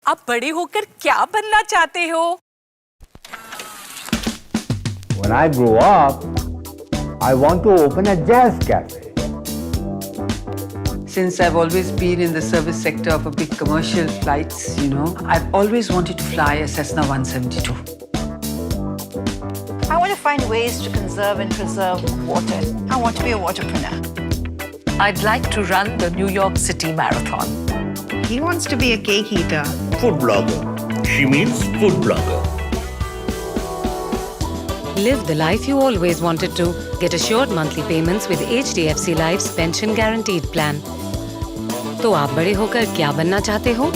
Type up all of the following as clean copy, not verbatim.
आप बड़े होकर क्या बनना चाहते हो? When I grow up, I want to open a jazz cafe. Since I've always been in the service sector of a big commercial flights, I've always wanted to fly a Cessna 172. I want to find ways to conserve and preserve water. I want to be a waterpreneur. I'd like to run the New York City Marathon. He wants to be a cake eater. Food blogger. She means food blogger. Live the life you always wanted to. Get assured monthly payments with HDFC Life's Pension Guaranteed Plan. तो आप बड़े होकर क्या बनना चाहते हो?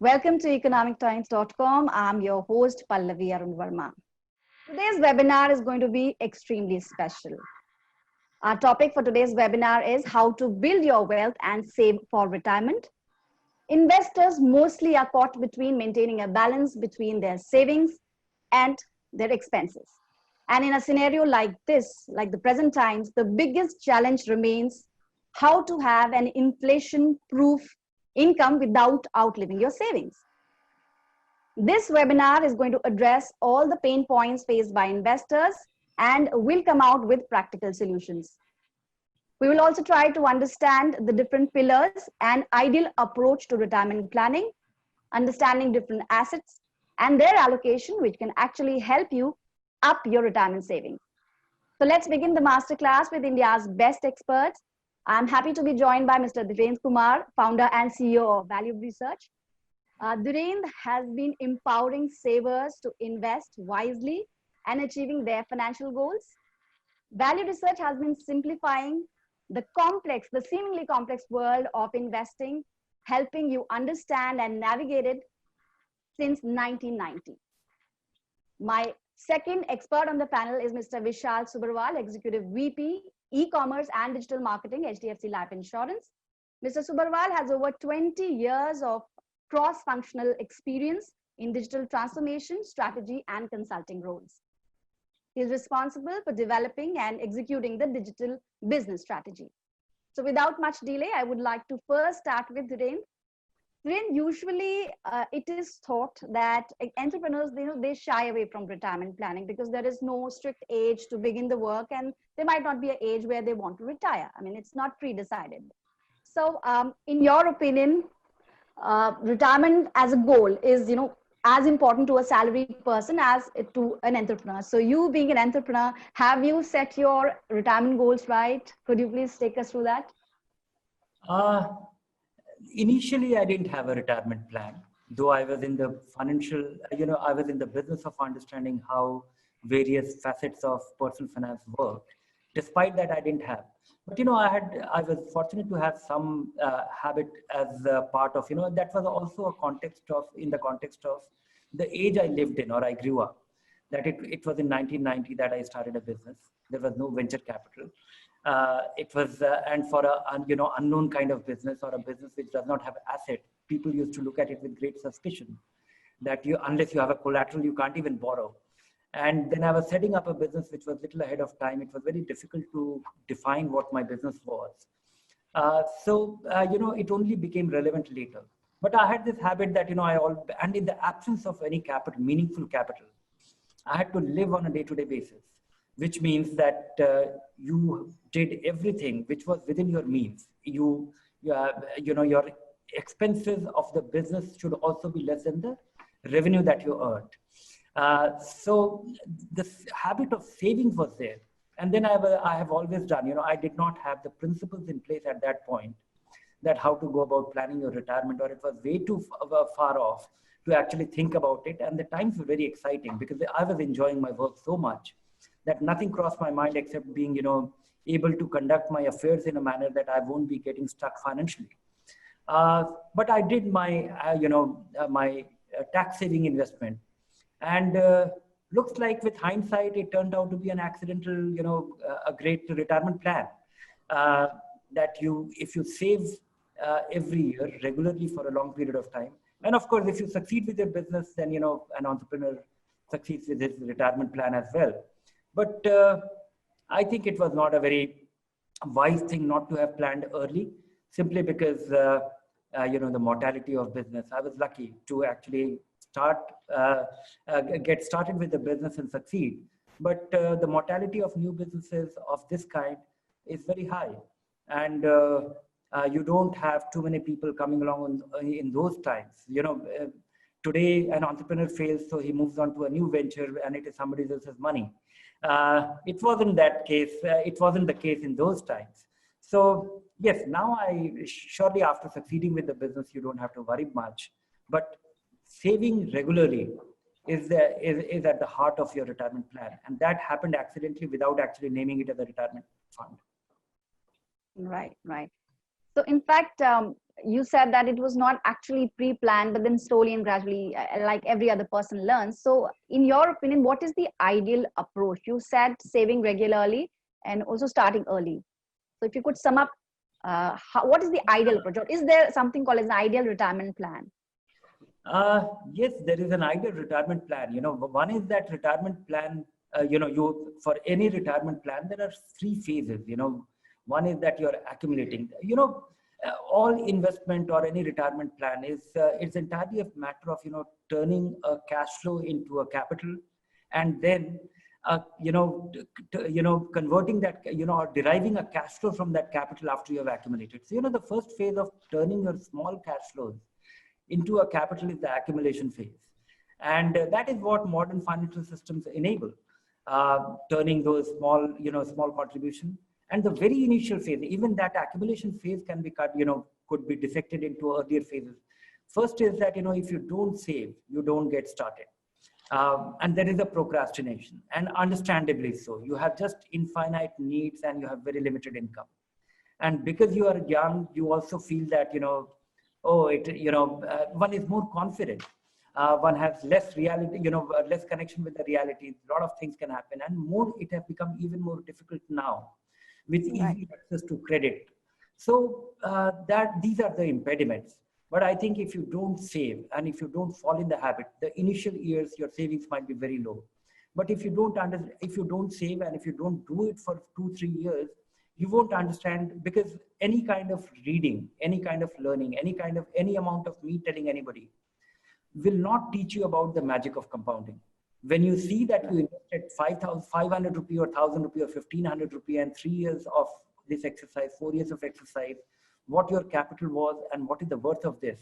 Welcome to economictimes.com. I'm your host Pallavi Arun Verma. Today's webinar is going to be extremely special. Our topic for today's webinar is how to build your wealth and save for retirement. Investors mostly are caught between maintaining a balance between their savings and their expenses. And in a scenario like this, like the present times, the biggest challenge remains how to have an inflation-proof income without outliving your savings. This webinar is going to address all the pain points faced by investors and will come out with practical solutions. We will also try to understand the different pillars and ideal approach to retirement planning, understanding different assets and their allocation, which can actually help you up your retirement savings. So let's begin the masterclass with India's best experts. I'm happy to be joined by Mr. Dhirendra Kumar, founder and CEO of Value Research. Dhirendra has been empowering savers to invest wisely and achieving their financial goals. Value Research has been simplifying the seemingly complex world of investing, helping you understand and navigate it since 1990. My second expert on the panel is Mr. Vishal Subbarwal, Executive VP, E-commerce and Digital Marketing, HDFC Life Insurance. Mr. Subbarwal has over 20 years of cross-functional experience in digital transformation, strategy, and consulting roles. He is responsible for developing and executing the digital business strategy. So without much delay, I would like to first start with Dhirendra. Dhirendra, usually it is thought that entrepreneurs, they shy away from retirement planning because there is no strict age to begin the work and there might not be an age where they want to retire. I mean, it's not pre-decided. So in your opinion, retirement as a goal is, as important to a salaried person as to an entrepreneur. So you being an entrepreneur, have you set your retirement goals right? Could you please take us through that? Initially, I didn't have a retirement plan, though I was in the financial, I was in the business of understanding how various facets of personal finance work. Despite that, I didn't have. But, I was fortunate to have some habit as a part of, that was also in the context of the age I lived in or I grew up. That it was in 1990 that I started a business. There was no venture capital. It was, and for a unknown kind of business or a business which does not have asset, people used to look at it with great suspicion that unless you have a collateral, you can't even borrow. And then I was setting up a business which was little ahead of time. It was very difficult to define what my business was. It only became relevant later. But I had this habit that, and in the absence of any capital, meaningful capital, I had to live on a day-to-day basis, which means that you did everything which was within your means. Your expenses of the business should also be less than the revenue that you earned. So this habit of savings was there. And then I have always done, I did not have the principles in place at that point that how to go about planning your retirement, or it was way too far off to actually think about it. And the times were very exciting because I was enjoying my work so much that nothing crossed my mind except being, able to conduct my affairs in a manner that I won't be getting stuck financially. But I did my, my tax saving investment. And looks like with hindsight, it turned out to be an accidental, a great retirement plan. That if you save every year, regularly for a long period of time. And of course, if you succeed with your business, then, you know, an entrepreneur succeeds with his retirement plan as well. But I think it was not a very wise thing not to have planned early, simply because, you know, the mortality of business. I was lucky to actually get started with the business and succeed. But the mortality of new businesses of this kind is very high. And you don't have too many people coming along in those times. You know, today an entrepreneur fails, so he moves on to a new venture and it is somebody else's money. It wasn't that case. It wasn't the case in those times. So yes, now surely after succeeding with the business, you don't have to worry much. But saving regularly is at the heart of your retirement plan. And that happened accidentally without actually naming it as a retirement fund. Right, right. So in fact, you said that it was not actually pre-planned, but then slowly and gradually, like every other person learns. So in your opinion, what is the ideal approach? You said saving regularly and also starting early. So if you could sum up, what is the ideal approach? Or is there something called as an ideal retirement plan? Yes, there is an ideal retirement plan. You know, one is that retirement plan, you know, for any retirement plan, there are 3 phases. You know, one is that you're accumulating, you know, all investment or any retirement plan is, it's entirely a matter of, you know, turning a cash flow into a capital, and then, you know, converting that, you know, or deriving a cash flow from that capital after you have accumulated. So, you know, the first phase of turning your small cash flows into a capital is the accumulation phase. And that is what modern financial systems enable, turning those small, you know, small contribution. And the very initial phase, even that accumulation phase can be cut, you know, could be dissected into earlier phases. First is that, you know, if you don't save, you don't get started. And there is a procrastination, and understandably so. You have just infinite needs and you have very limited income. And because you are young, you also feel that, you know, one is more confident. One has less reality, you know, less connection with the reality. A lot of things can happen, and more, it has become even more difficult now with easy access to credit. So these are the impediments. But I think if you don't save and if you don't fall in the habit, the initial years, your savings might be very low. But if you don't save and if you don't do it for 2-3 years, you won't understand, because any kind of reading, any kind of learning, any amount of me telling anybody will not teach you about the magic of compounding. When you see that you invested 500 rupee or 1,000 rupee or 1,500 rupee and 3 years of this exercise, 4 years of exercise, what your capital was and what is the worth of this.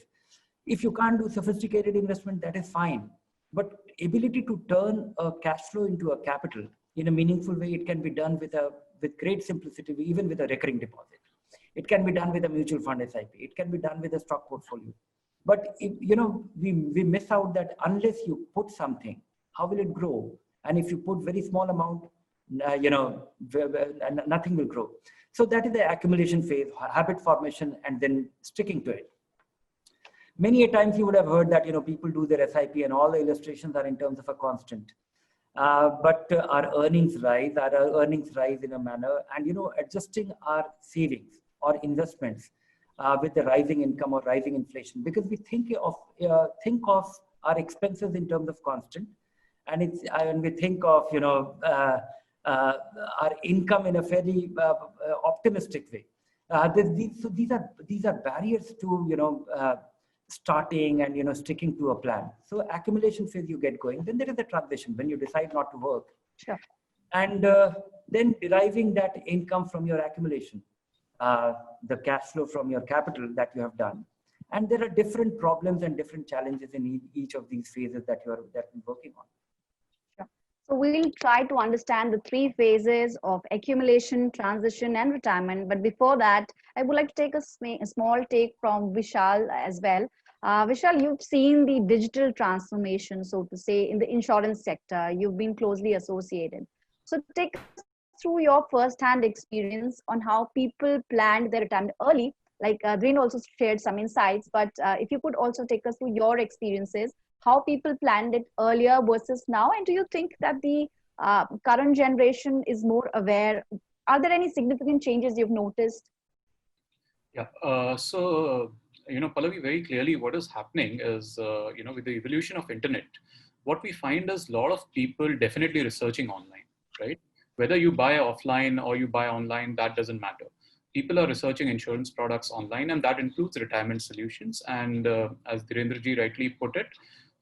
If you can't do sophisticated investment, that is fine. But ability to turn a cash flow into a capital in a meaningful way, it can be done with great simplicity, even with a recurring deposit. It can be done with a mutual fund SIP. It can be done with a stock portfolio. But you know, we miss out that unless you put something, how will it grow? And if you put very small amount, you know, nothing will grow. So that is the accumulation phase, habit formation, and then sticking to it. Many a times you would have heard that, you know, people do their SIP and all the illustrations are in terms of a constant. But our earnings rise in a manner, and, you know, adjusting our savings or investments with the rising income or rising inflation, because we think of our expenses in terms of constant, and we think of, you know, our income in a fairly optimistic way. So these are barriers to, you know, starting and, you know, sticking to a plan. So accumulation phase, you get going. Then there is a transition when you decide not to work. Sure. And then deriving that income from your accumulation, the cash flow from your capital that you have done. And there are different problems and different challenges in each of these phases that you're working on. So we'll try to understand the 3 phases of accumulation, transition, and retirement. But before that, I would like to take a small take from Vishal as well. Vishal, you've seen the digital transformation, so to say, in the insurance sector. You've been closely associated. So take us through your first-hand experience on how people planned their retirement early. Like Dhirendra also shared some insights, but if you could also take us through your experiences, how people planned it earlier versus now, and do you think that the current generation is more aware? Are there any significant changes you've noticed? Yeah. Pallavi, very clearly what is happening is, with the evolution of internet, what we find is a lot of people definitely researching online, right? Whether you buy offline or you buy online, that doesn't matter. People are researching insurance products online, and that includes retirement solutions. And as Dhirendraji rightly put it,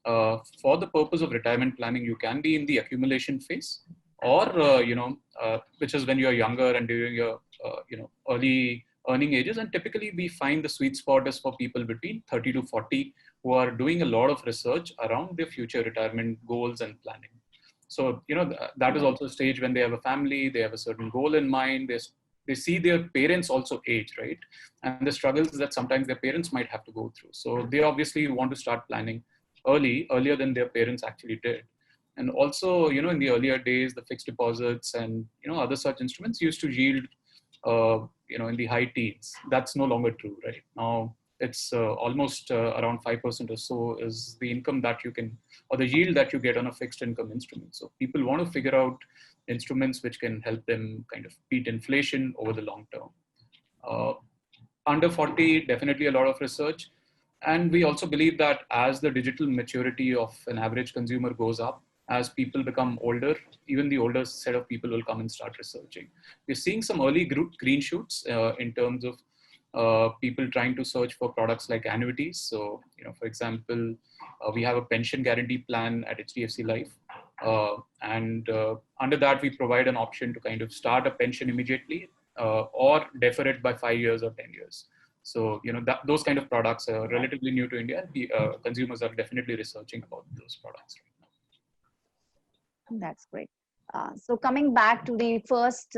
for the purpose of retirement planning, you can be in the accumulation phase, or which is when you're younger and during your early earning ages. And typically we find the sweet spot is for people between 30 to 40 who are doing a lot of research around their future retirement goals and planning. So that is also a stage when they have a family, they have a certain goal in mind, they see their parents also age, right? And the struggles that sometimes their parents might have to go through. So they obviously want to start planning earlier than their parents actually did. And also, in the earlier days, the fixed deposits and, other such instruments used to yield, in the high teens. That's no longer true, right? Now it's almost around 5% or so is the income that you can, or the yield that you get on a fixed income instrument. So people want to figure out instruments which can help them kind of beat inflation over the long term. Under 40, definitely a lot of research. And we also believe that as the digital maturity of an average consumer goes up, as people become older, even the older set of people will come and start researching. We're seeing some early green shoots in terms of people trying to search for products like annuities. So, for example, we have a pension guarantee plan at HDFC Life. And under that, we provide an option to kind of start a pension immediately or defer it by 5 years or 10 years. So, those kind of products are relatively new to India. Consumers are definitely researching about those products right now. That's great. So coming back to the first,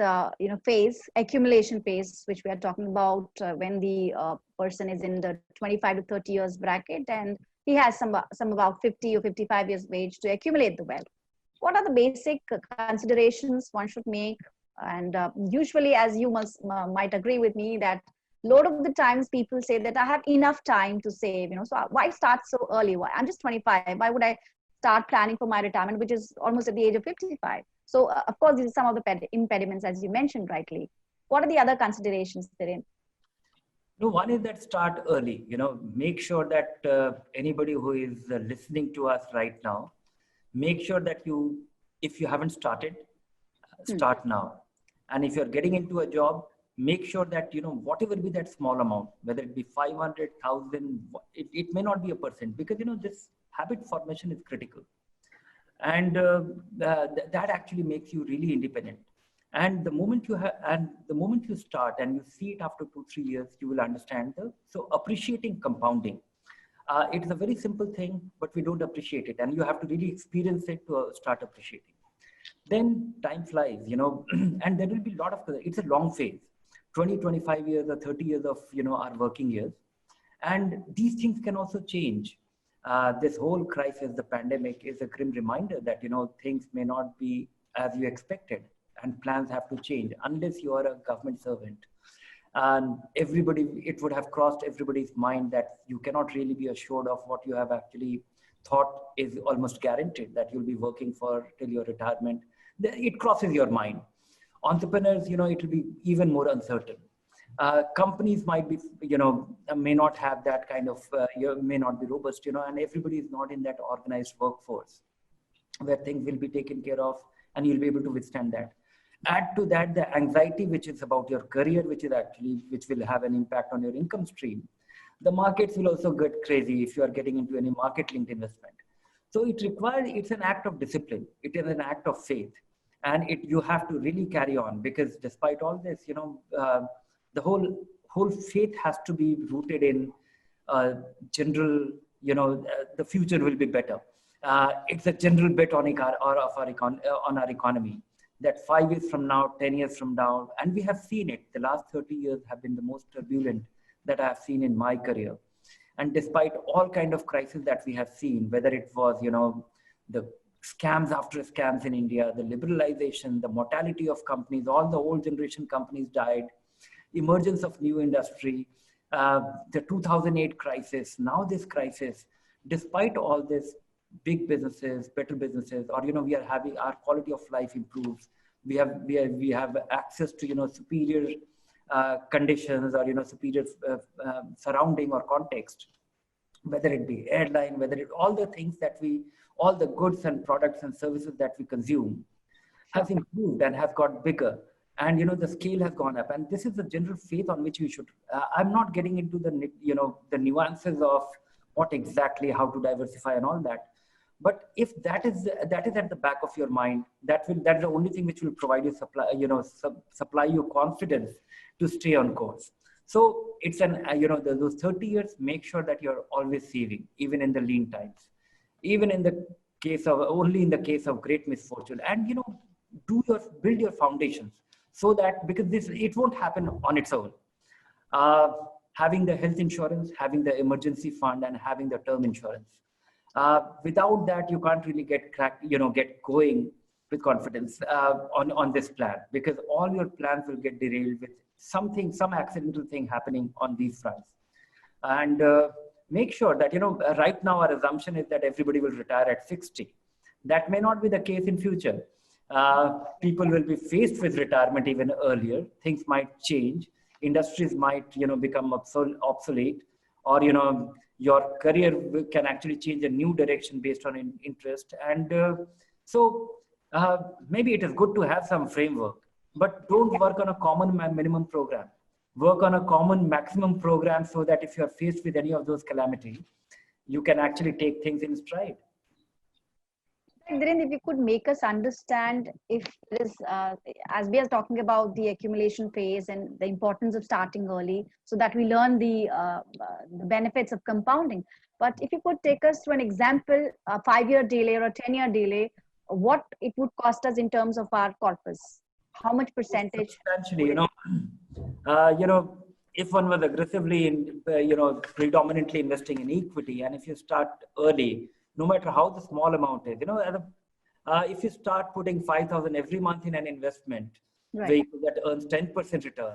phase, accumulation phase, which we are talking about when the person is in the 25 to 30 years bracket and he has some about 50 or 55 years of age to accumulate the wealth. What are the basic considerations one should make? And usually, as you might agree with me, that a lot of the times people say that I have enough time to save, so why start so early? Why? I'm just 25. Why would I start planning for my retirement, which is almost at the age of 55? So of course, these are some of the impediments, as you mentioned rightly. What are the other considerations therein? No, one is that start early, make sure that anybody who is listening to us right now, make sure that if you haven't started, start now. And if you're getting into a job, make sure that, whatever be that small amount, whether it be 500,000, it may not be a percent, because, this habit formation is critical. And that actually makes you really independent. And the moment you start and you see it after 2-3 years, you will understand so appreciating compounding. It's a very simple thing, but we don't appreciate it. And you have to really experience it to start appreciating. Then time flies, and there will be a lot of, it's a long phase, 20, 25 years or 30 years of, our working years. And these things can also change. This whole crisis, the pandemic, is a grim reminder that, things may not be as you expected, and plans have to change unless you are a government servant. And it would have crossed everybody's mind that you cannot really be assured of what you have actually thought is almost guaranteed, that you'll be working for till your retirement. It crosses your mind. Entrepreneurs, it will be even more uncertain. Companies might be, may not have that kind of, may not be robust, and everybody is not in that organized workforce where things will be taken care of and you'll be able to withstand that. Add to that the anxiety, which is about your career, which will have an impact on your income stream. The markets will also get crazy if you are getting into any market-linked investment. So it's an act of discipline. It is an act of faith. And you have to really carry on, because despite all this, the whole faith has to be rooted in general, the future will be better. It's a general bet on our economy, that 5 years from now, 10 years from now, and we have seen it, the last 30 years have been the most turbulent that I have seen in my career. And despite all kind of crises that we have seen, whether it was, the scams after scams in India, the liberalization, the mortality of companies, all the old generation companies died, emergence of new industry, the 2008 crisis, now this crisis, despite all this, big businesses, better businesses, or, we are having our quality of life improves. We have access to, superior conditions or, superior surrounding or context, whether it be airline, all the things all the goods and products and services that we consume has improved and has got bigger. And, the scale has gone up. And this is the general faith on which we should, I'm not getting into the nuances of what exactly, how to diversify and all that. But if that is at the back of your mind, that's the only thing which will provide you supply you confidence to stay on course. So it's those 30 years, make sure that you're always saving, even in the lean times, even in the case of great misfortune. And, build your foundations so that, because it won't happen on its own. Having the health insurance, having the emergency fund, and having the term insurance. Without that, you can't really get going with confidence on this plan, because all your plans will get derailed with some accidental thing happening on these fronts. And make sure that, right now our assumption is that everybody will retire at 60. That may not be the case in future. People will be faced with retirement even earlier. Things might change. Industries might, become obsolete, or, your career can actually change a new direction based on interest. And so maybe it is good to have some framework, but don't work on a common minimum program. Work on a common maximum program, so that if you're faced with any of those calamities, you can actually take things in stride. Dhiren, if you could make us understand, if there is, as we are talking about the accumulation phase and the importance of starting early, so that we learn the benefits of compounding. But if you could take us through an example, a 5-year delay or a 10-year delay, what it would cost us in terms of our corpus? How much percentage? Substantially, if one was aggressively, predominantly investing in equity, and if you start early, no matter how the small amount is, if you start putting 5,000 every month in an investment vehicle that earns 10% return,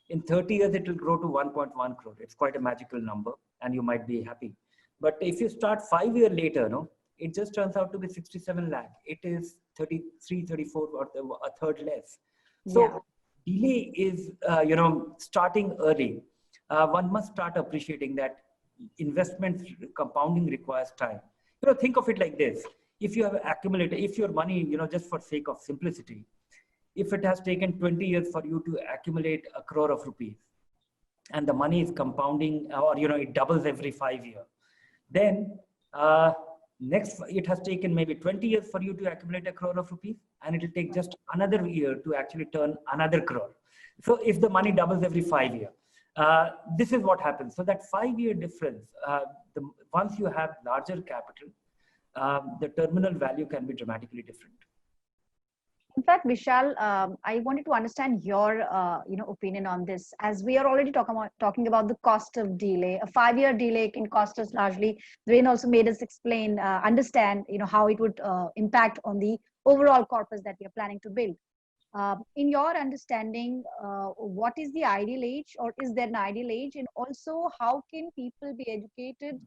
in 30 years, it will grow to 1.1 crore. It's quite a magical number, and you might be happy. But if you start 5 years later, it just turns out to be 67 lakh. It is 33, 34, or a third less. So delay is, starting early. One must start appreciating that investment compounding requires time. Think of it like this. If you have accumulated, if your money, just for sake of simplicity, if it has taken 20 years for you to accumulate 1 crore of rupees, and the money is compounding, or, it doubles every 5 years, then it has taken maybe 20 years for you to accumulate 1 crore of rupees, and it will take just another year to actually turn another crore. So if the money doubles every 5 years, this is what happens. So that 5-year difference, once you have larger capital, the terminal value can be dramatically different. In fact, Vishal, I wanted to understand your opinion on this, as we are already talking about the cost of delay. A 5-year delay can cost us largely. Dhiren also made us understand how it would impact on the overall corpus that we are planning to build. In your understanding, what is the ideal age, or is there an ideal age? And also, how can people be educated?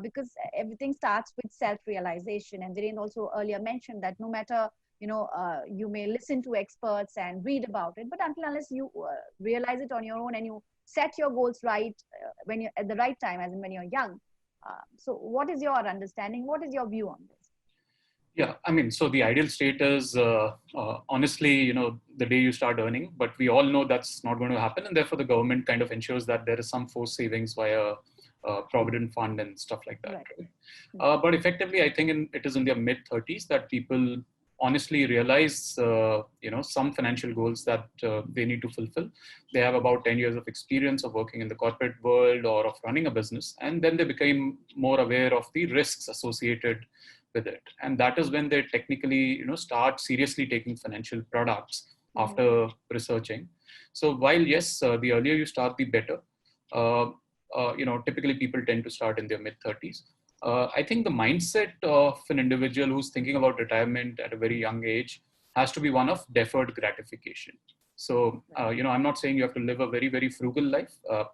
Because everything starts with self-realization. And Dhiren also earlier mentioned that no matter, you may listen to experts and read about it, but unless you realize it on your own and you set your goals right when you're at the right time, as in when you're young. So what is your understanding? What is your view on this? Yeah, I mean, so the ideal state is honestly, the day you start earning, but we all know that's not going to happen. And therefore the government kind of ensures that there is some forced savings via provident fund and stuff like that. Right? But effectively, I think it is in their mid-30s that people honestly realize, some financial goals that they need to fulfill. They have about 10 years of experience of working in the corporate world or of running a business. And then they become more aware of the risks associated with it. And that is when they technically, start seriously taking financial products after researching. So while yes, the earlier you start, the better. Typically people tend to start in their mid-30s. I think the mindset of an individual who's thinking about retirement at a very young age has to be one of deferred gratification. So, I'm not saying you have to live a very, very frugal life.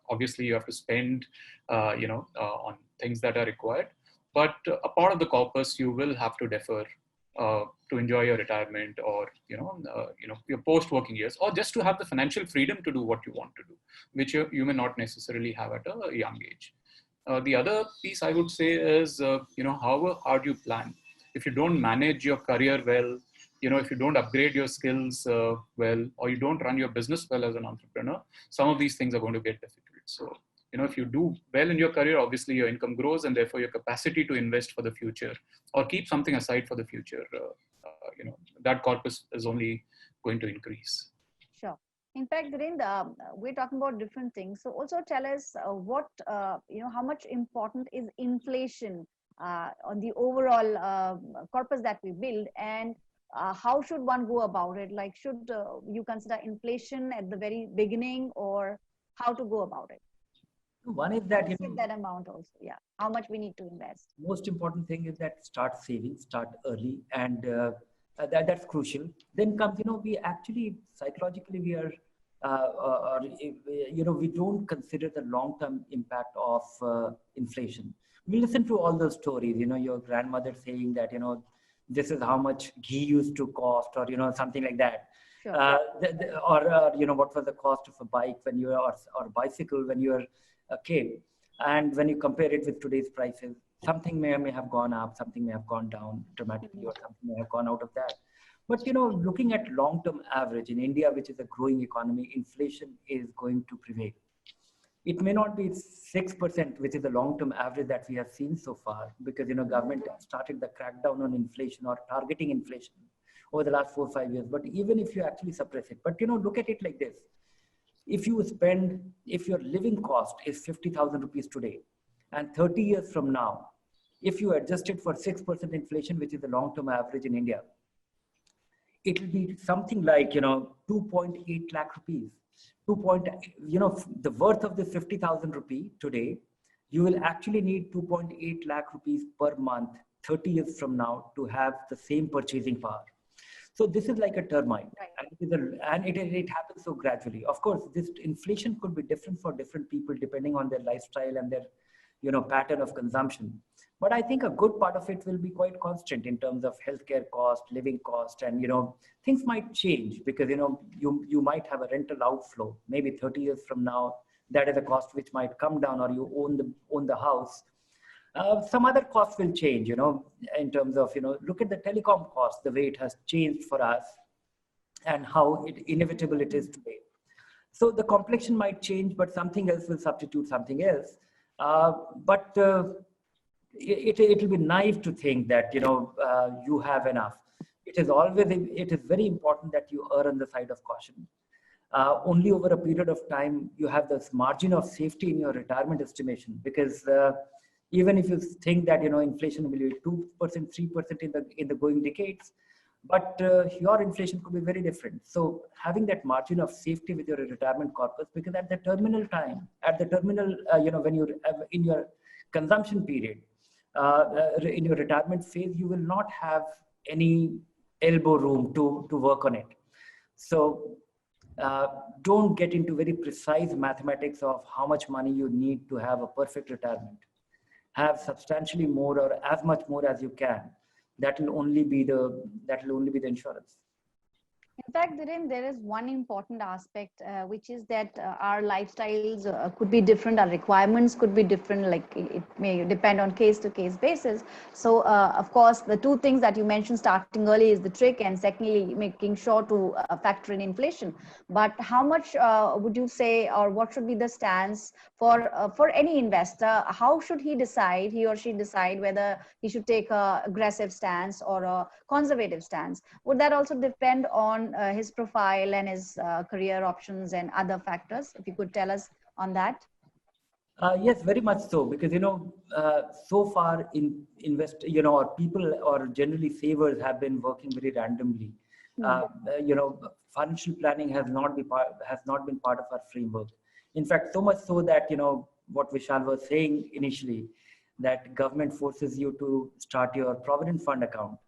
Obviously, you have to spend, on things that are required. But a part of the corpus you will have to defer to enjoy your retirement or your post-working years, or just to have the financial freedom to do what you want to do, which you may not necessarily have at a young age. The other piece I would say is, how hard you plan. If you don't manage your career well, if you don't upgrade your skills well, or you don't run your business well as an entrepreneur, some of these things are going to get difficult. So, if you do well in your career, obviously your income grows, and therefore your capacity to invest for the future or keep something aside for the future, that corpus is only going to increase. Sure. In fact, Dhirendra, we're talking about different things. So also tell us how much important is inflation on the overall corpus that we build, and how should one go about it? Like, should you consider inflation at the very beginning, or how to go about it? One is that, that amount also, yeah. How much we need to invest? Most important thing is that start saving, start early, and that's crucial. Then comes, we actually psychologically we are, we don't consider the long-term impact of inflation. We listen to all those stories, your grandmother saying that, this is how much ghee used to cost, or something like that. Sure. What was the cost of a bike when you are, or bicycle when you are a kid, and when you compare it with today's prices, something may have gone up, something may have gone down dramatically, or something may have gone out of that. But looking at long-term average in India, which is a growing economy, inflation is going to prevail. It may not be 6%, which is the long-term average that we have seen so far, because government has started the crackdown on inflation or targeting inflation over the last 4 or 5 years. But even if you actually suppress it, but look at it like this. If your living cost is 50,000 rupees today, and 30 years from now, if you adjust it for 6% inflation, which is the long-term average in India, it will be something like, 2.8 lakh rupees. The worth of the 50,000 rupee today, you will actually need 2.8 lakh rupees per month, 30 years from now, to have the same purchasing power. So this is like a termite, right? And it happens so gradually. Of course, this inflation could be different for different people depending on their lifestyle and their pattern of consumption. But I think a good part of it will be quite constant in terms of healthcare cost, living cost, and things might change because you might have a rental outflow. Maybe 30 years from now, that is a cost which might come down, or you own the house. Some other costs will change, in terms of, look at the telecom cost, the way it has changed for us and how inevitable it is today. So the complexion might change, but something else will substitute something else. It will be naive to think that, you have enough. It is very important that you err on the side of caution. Only over a period of time, you have this margin of safety in your retirement estimation, because even if you think that inflation will be 2%, 3% in the going decades, but your inflation could be very different. So having that margin of safety with your retirement corpus, because at the terminal time, when you're in your consumption period, in your retirement phase, you will not have any elbow room to work on it. So don't get into very precise mathematics of how much money you need to have a perfect retirement. Have substantially more, or as much more as you can. That will only be the insurance. In fact, Dhiren, there is one important aspect, which is that our lifestyles could be different, our requirements could be different, like it may depend on case-to-case basis. So, of course, the two things that you mentioned starting early is the trick, and secondly, making sure to factor in inflation. But how much would you say, or what should be the stance for any investor? How should he or she decide whether he should take an aggressive stance or a conservative stance? Would that also depend on his profile and his career options and other factors? If you could tell us on that. Yes, very much so, because so far or people or generally savers have been working very randomly. Financial planning has not been part of our framework. In fact, so much so that what Vishal was saying initially, that government forces you to start your provident fund account,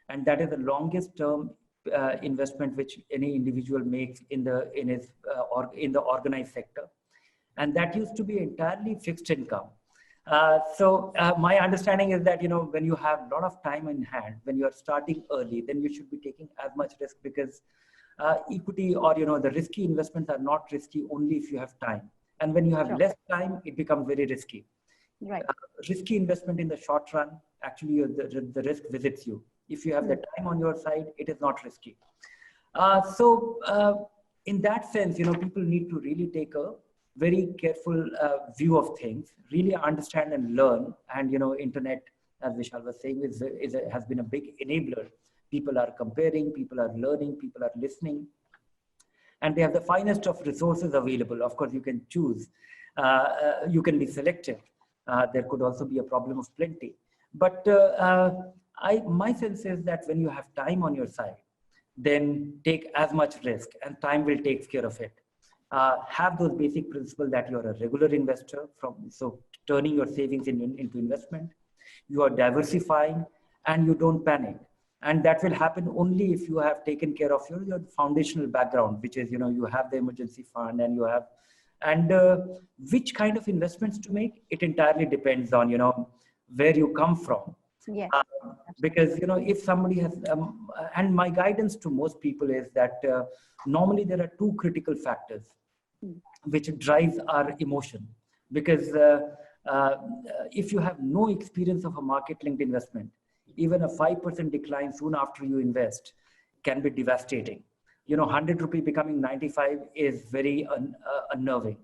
and that is the longest term investment which any individual makes in the organized sector, and that used to be entirely fixed income. My understanding is that, when you have a lot of time in hand, when you are starting early, then you should be taking as much risk, because equity or, the risky investments are not risky only if you have time. And when you have less time, it becomes very risky. Right. Risky investment in the short run, actually the risk visits you. If you have the time on your side, it is not risky. In that sense, people need to really take a very careful view of things, really understand and learn. And, internet, as Vishal was saying, has been a big enabler. People are comparing, people are learning, people are listening, and they have the finest of resources available. Of course, you can choose, you can be selective. There could also be a problem of plenty. But my sense is that when you have time on your side, then take as much risk, and time will take care of it. Have those basic principles that you are a regular investor, so turning your savings into investment. You are diversifying, and you don't panic. And that will happen only if you have taken care of your foundational background, which is, you have the emergency fund, and you have, and which kind of investments to make, it entirely depends on, where you come from. Yes. Because, if somebody has, and my guidance to most people is that normally there are two critical factors which drives our emotion. Because if you have no experience of a market-linked investment, even a 5% decline soon after you invest can be devastating. 100 rupee becoming 95 is very unnerving.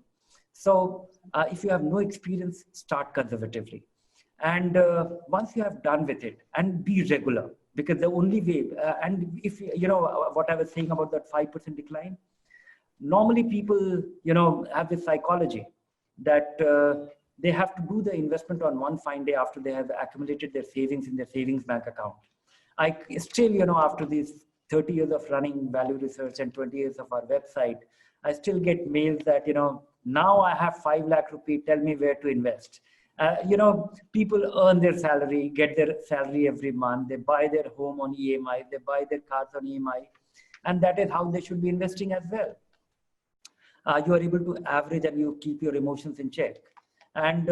So if you have no experience, start conservatively. And once you have done with it, and be regular, because the only way, and if, what I was saying about that 5% decline, normally people, have this psychology that they have to do the investment on one fine day after they have accumulated their savings in their savings bank account. I still, after these 30 years of running value research and 20 years of our website, I still get mails that, now I have 5 lakh rupee, tell me where to invest. People earn their salary, get their salary every month. They buy their home on EMI, they buy their cars on EMI, and that is how they should be investing as well. You are able to average, and you keep your emotions in check. And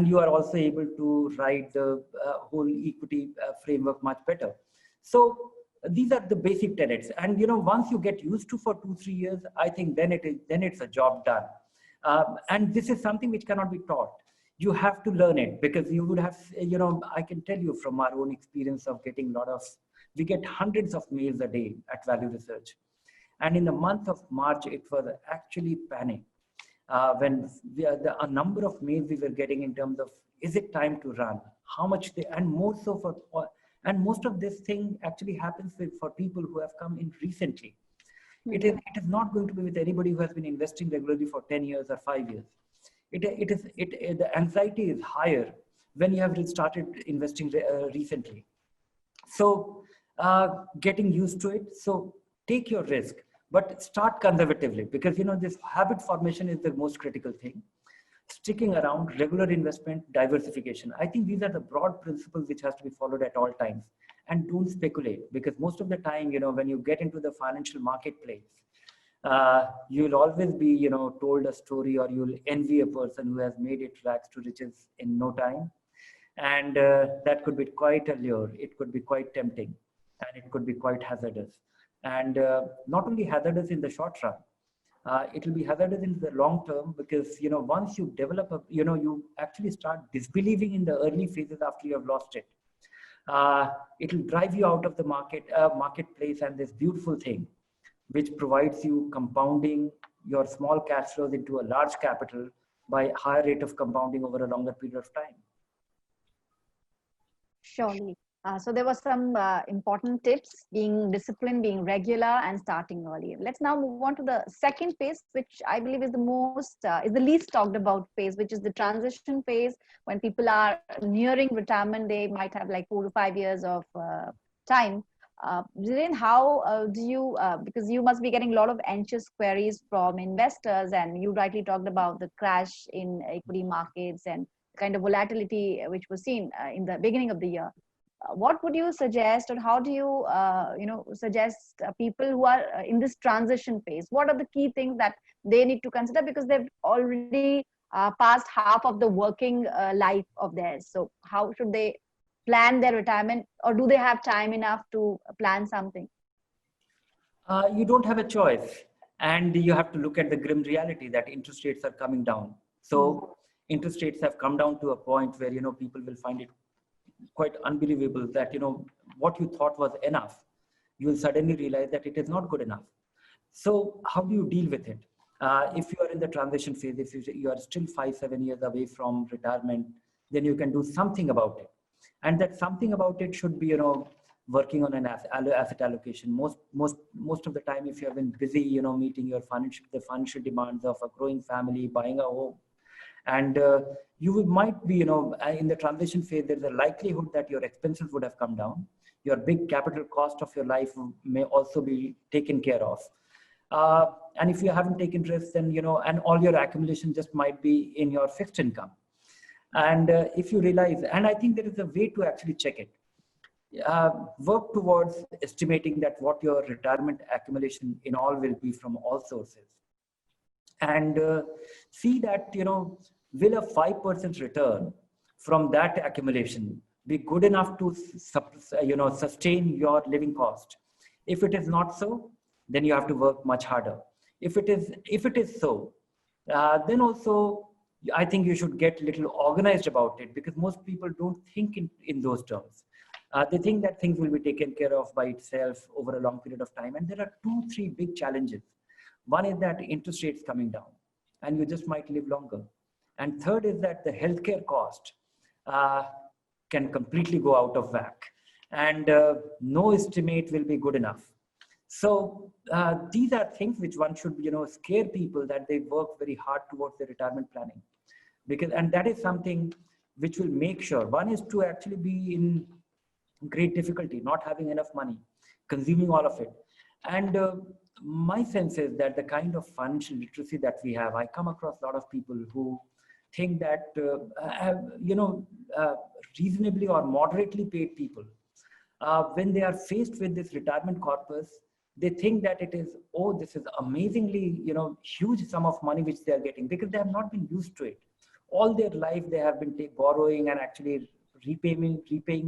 you are also able to write the whole equity framework much better. So these are the basic tenets. And once you get used to for 2-3 years, I think then it's a job done. And this is something which cannot be taught. You have to learn it, because you would have, I can tell you from our own experience of getting we get hundreds of mails a day at Value Research. And in the month of March, it was actually panic. When a number of mails we were getting in terms of, is it time to run? How much and more so and most of this thing actually happens for people who have come in recently. It is not going to be with anybody who has been investing regularly for 10 years or 5 years. The anxiety is higher when you have started investing recently. So getting used to it. So take your risk, but start conservatively, because this habit formation is the most critical thing. Sticking around, regular investment, diversification. I think these are the broad principles which has to be followed at all times. And don't speculate, because most of the time, when you get into the financial marketplace, you'll always be, told a story, or you'll envy a person who has made it rags to riches in no time. And that could be quite a lure. It could be quite tempting, and it could be quite hazardous. And not only hazardous in the short run, it will be hazardous in the long term, because, once you develop you actually start disbelieving in the early phases after you have lost it. It will drive you out of the marketplace, and this beautiful thing, which provides you compounding your small cash flows into a large capital by higher rate of compounding over a longer period of time. Surely. So there were some important tips: being disciplined, being regular, and starting early. Let's now move on to the second phase, which I believe is the least talked about phase, which is the transition phase. When people are nearing retirement, they might have like 4 to 5 years of time. Dhiren, how do you, because you must be getting a lot of anxious queries from investors, and you rightly talked about the crash in equity markets and kind of volatility which was seen in the beginning of the year. What would you suggest, or how do you, suggest people who are in this transition phase? What are the key things that they need to consider, because they've already past half of the working life of theirs. So how should they plan their retirement, or do they have time enough to plan something? You don't have a choice, and you have to look at the grim reality that interest rates are coming down. So interest rates have come down to a point where, people will find it quite unbelievable that, what you thought was enough, you will suddenly realize that it is not good enough. So how do you deal with it? If you are in the transition phase, if you are still 5-7 years away from retirement, then you can do something about it. And that something about it should be, working on an asset allocation. Most of the time, if you have been busy, meeting the financial demands of a growing family, buying a home, and you might be, in the transition phase, there's a likelihood that your expenses would have come down. Your big capital cost of your life may also be taken care of. And if you haven't taken risks, then, and all your accumulation just might be in your fixed income. And if you realize, and I think there is a way to actually check it. Work towards estimating that what your retirement accumulation in all will be from all sources. And see that, will a 5% return from that accumulation be good enough to, sustain your living cost? If it is not so, then you have to work much harder. If it is so, then also I think you should get a little organized about it, because most people don't think in those terms. They think that things will be taken care of by itself over a long period of time. And there are 2-3 big challenges. One is that interest rates coming down and you just might live longer. And third is that the healthcare cost can completely go out of whack, and no estimate will be good enough. So these are things which one should, scare people that they work very hard towards their retirement planning, and that is something which will make sure one is to actually be in great difficulty, not having enough money, consuming all of it. And my sense is that the kind of financial literacy that we have, I come across a lot of people who think that, reasonably or moderately paid people, when they are faced with this retirement corpus, they think that it is, this is amazingly, huge sum of money which they are getting, because they have not been used to it. All their life, they have been borrowing, and actually repayment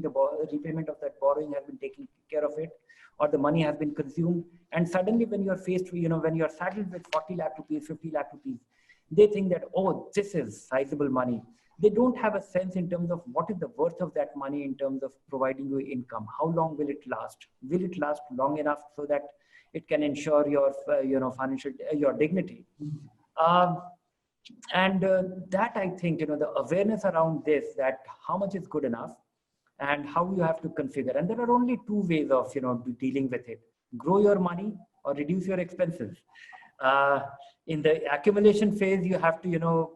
of that borrowing has been taking care of it, or the money has been consumed. And suddenly when you are faced with, when you are saddled with 40 lakh rupees, 50 lakh rupees, they think that, this is sizable money. They don't have a sense in terms of what is the worth of that money in terms of providing you income. How long will it last? Will it last long enough so that it can ensure your, financial, your dignity? That I think, the awareness around this, that how much is good enough and how you have to configure. And there are only 2 ways of, dealing with it: grow your money or reduce your expenses. In the accumulation phase, you have to,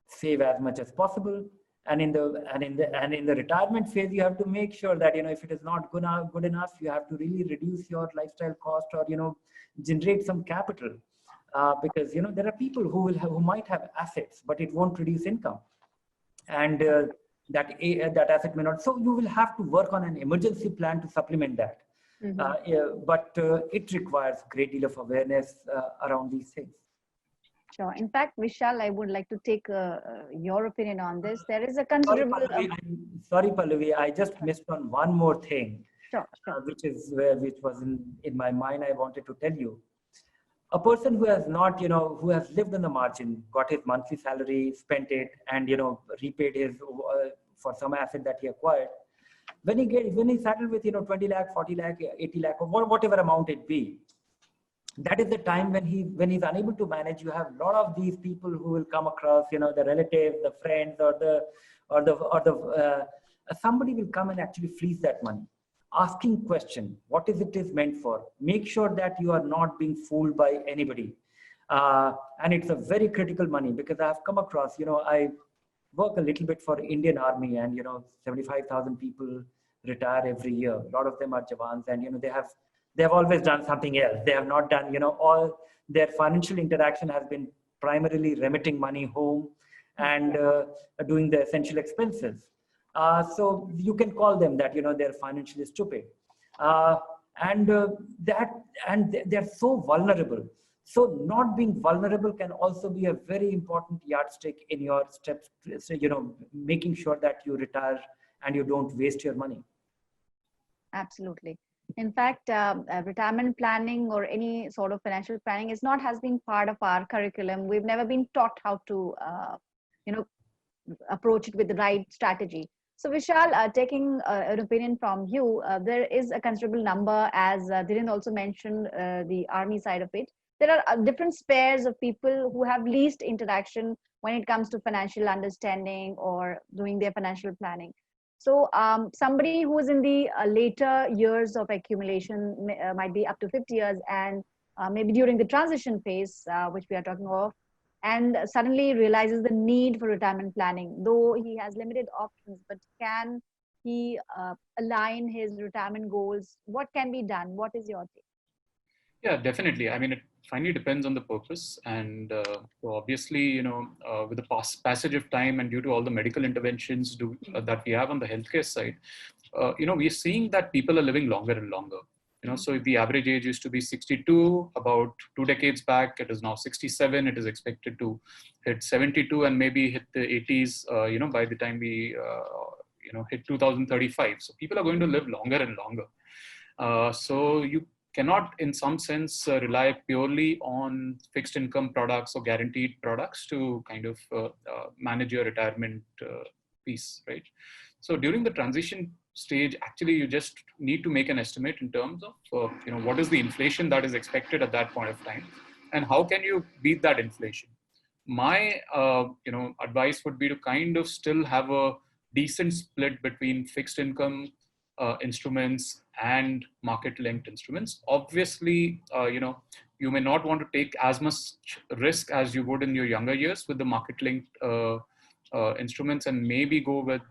save as much as possible. And in the retirement phase, you have to make sure that, if it is not good enough, you have to really reduce your lifestyle cost, or, generate some capital. Because, there are people who might have assets, but it won't produce income. And that asset may not. So you will have to work on an emergency plan to supplement that. But it requires a great deal of awareness around these things. Sure. In fact, Vishal, I would like to take your opinion on this. There is a considerable... Sorry, Pallavi, I just missed on one more thing. Sure. Which was in my mind, I wanted to tell you. A person who has not, who has lived on the margin, got his monthly salary, spent it, and, repaid his for some asset that he acquired. When he settled with, 20 lakh, 40 lakh, 80 lakh, or whatever amount it be, that is the time when he's unable to manage. You have a lot of these people who will come across, the relatives, the friends, or somebody will come and actually freeze that money, asking question, what is it meant for? Make sure that you are not being fooled by anybody. And it's a very critical money, because I have come across, I work a little bit for Indian Army, and, 75,000 people retire every year. A lot of them are Jawans, and, they have always done something else. They have not done, all their financial interaction has been primarily remitting money home and doing the essential expenses. So you can call them that, they're financially stupid. And they're so vulnerable. So not being vulnerable can also be a very important yardstick in your steps, making sure that you retire and you don't waste your money. Absolutely. In fact, retirement planning or any sort of financial planning has been part of our curriculum. We've never been taught how to, approach it with the right strategy. So Vishal, taking an opinion from you, there is a considerable number, as Dhiren also mentioned, the army side of it. There are different spheres of people who have least interaction when it comes to financial understanding or doing their financial planning. So somebody who is in the later years of accumulation might be up to 50 years and maybe during the transition phase, which we are talking of, and suddenly realizes the need for retirement planning, though he has limited options, but can he align his retirement goals? What can be done? What is your take? Yeah, definitely. I mean, it finally depends on the purpose. And so obviously, with the passage of time and due to all the medical interventions that we have on the healthcare side, we're seeing that people are living longer and longer. So if the average age used to be 62, about 2 decades back, it is now 67. It is expected to hit 72 and maybe hit the 80s, by the time we, hit 2035. So people are going to live longer and longer. So you cannot, in some sense, rely purely on fixed income products or guaranteed products to kind of manage your retirement piece, right? So during the transition stage, actually, you just need to make an estimate in terms of, what is the inflation that is expected at that point of time, and how can you beat that inflation? My, advice would be to kind of still have a decent split between fixed income instruments and market-linked instruments. Obviously, you may not want to take as much risk as you would in your younger years with the market-linked instruments, and maybe go with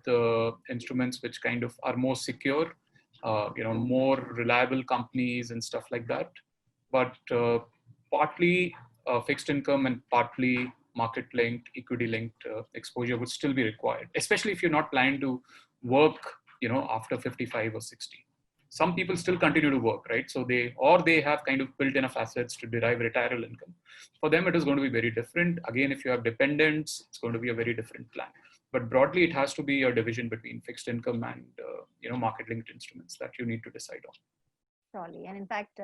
instruments which kind of are more secure, more reliable companies and stuff like that. But partly fixed income and partly market-linked, equity-linked exposure would still be required, especially if you're not planning to work, after 55 or 60. Some people still continue to work, right? So they have kind of built enough assets to derive retirement income. For them, it is going to be very different. Again, if you have dependents, it's going to be a very different plan. But broadly, it has to be a division between fixed income and market-linked instruments that you need to decide on. Surely. And in fact,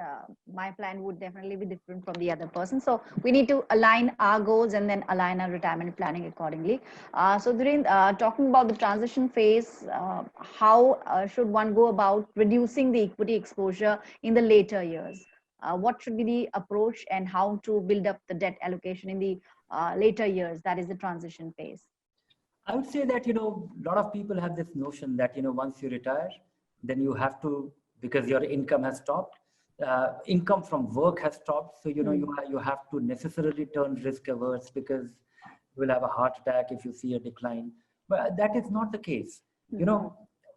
my plan would definitely be different from the other person. So we need to align our goals and then align our retirement planning accordingly. So Dhiren, talking about the transition phase, how should one go about reducing the equity exposure in the later years? What should be the approach and how to build up the debt allocation in the later years, that is the transition phase? I would say that, a lot of people have this notion that, once you retire, then you have to, because your income has stopped, income from work has stopped. So, you have to necessarily turn risk averse because you will have a heart attack if you see a decline. But that is not the case.